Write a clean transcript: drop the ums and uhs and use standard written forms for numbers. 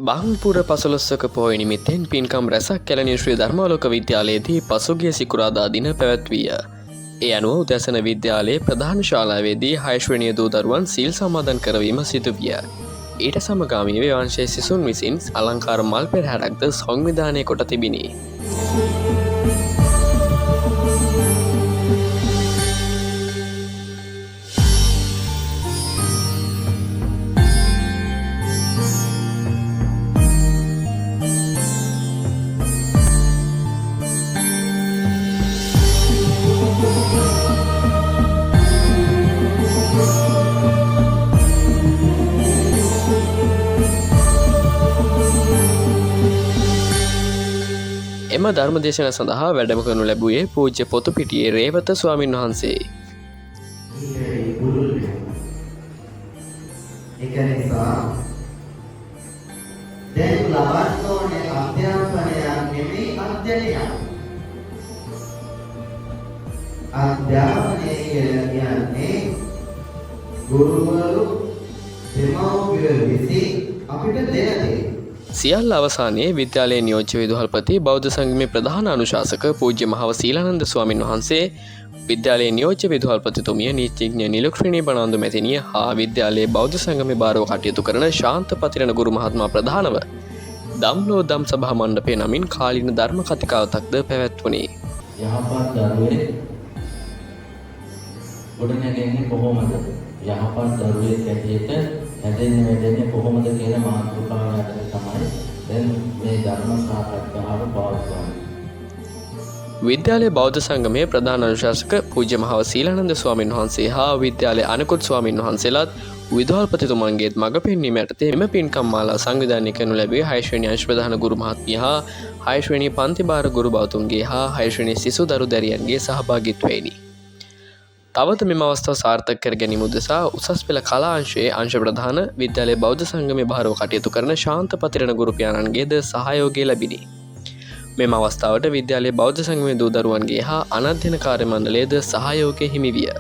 බහුපුර පසළොස්වක පොහොය නිමිත්තෙන් පින්කම් රැසක් කැලණිය ශ්‍රී ධර්මාලෝක විද්‍යාලයේදී පසුගිය සිකුරාදා දින පැවැත්විය. ඒ අනුව උදැසන විද්‍යාලයේ ප්‍රධාන ශාලාවේදී 6 ශ්‍රේණිය දූ දරුවන් සීල් සමාදන් කරවීම සිදු විය. ඊට සමගාමීව වංශයේ සිසුන් විසින් අලංකාර මල් පෙරහැරක්ද සංවිධානය කොට තිබිණි. එම ධර්මදේශන සඳහා වැඩම කරනු ලැබුවේ පූජ්‍ය පොතුපිටියේ රේවත ස්වාමින් වහන්සේ. ඒක නිසා දැන් ලබන්න ඕනේ අධ්‍යාපනයක් නෙමෙයි අධ්‍යයනයක්. අධ්‍යාපනය කියන්නේ ගුරුවරු දෙමව්පිය විසින් අපිට දෙන දේ. සියල්ල අවසානයේ විද්‍යාලයේ නියෝජ්‍ය විදුහල්පති බෞද්ධ සංගමේ ප්‍රධාන අනුශාසක පූජ්‍ය මහව සීලානන්ද ස්වාමින් වහන්සේ, විද්‍යාලයේ නියෝජ්‍ය විදුහල්පතිතුමිය නීතිඥ නිලුක්ෂිණී බණන්දු මැතිණිය හා විද්‍යාලයේ බෞද්ධ සංගමේ භාරව කටයුතු කරන ශාන්ත පතිරණ ගුරු මහත්මයා ප්‍රධානව දම්ලෝ දම් සභා මණ්ඩපය නමින් කාලීන ධර්ම කතිකාවතක්ද පැවැත්වුණි. යහපත් දරුවෙක් ගොඩනැගෙන්නේ කොහොමද? යහපත් දරුවෙක් ඇටියට හැදෙන්නේ වැඩෙන්නේ කොහොමද කියන මාතෘකාව යටතේ තමයි දැන් මේ ධර්ම සාකච්ඡාව පවත්වන්නේ. විද්‍යාලයේ බෞද්ධ සංගමයේ ප්‍රධාන අනුශාසක පූජ්‍ය මහව සීලානන්ද ස්වාමින් වහන්සේ හා විද්‍යාලයේ අනෙකුත් ස්වාමින් වහන්සේලාත් විදුහල්පතිතුමන්ගේත් මඟ පෙන්වීම යටතේ මෙම පින්කම් මාලා සංවිධානය කරනු ලැබුවේ 6 ශ්‍රේණි අංශ ප්‍රධාන ගුරු මහත්මිය හා 6 ශ්‍රේණි පන්ති භාර ගුරු බෞතුන්ගේ හා 6 ශ්‍රේණි සිසු දරු දැරියන්ගේ සහභාගීත්වයෙනි. තවද මෙම අවස්ථාව සාර්ථක කර ගැනීම උදෙසා උසස් පෙළ කලා අංශයේ අංශ ප්‍රධාන විද්‍යාලයේ බෞද්ධ සංගමයේ භාරව කටයුතු කරන ශාන්ත පතිරණ ගුරු පියාණන්ගේද සහයෝගය ලැබිණි. මෙම අවස්ථාවට විද්‍යාලයේ බෞද්ධ සංගමයේ දූ දරුවන්ගේ හා අනධ්‍යයන කාර්ය මණ්ඩලයේද සහයෝගය හිමි විය.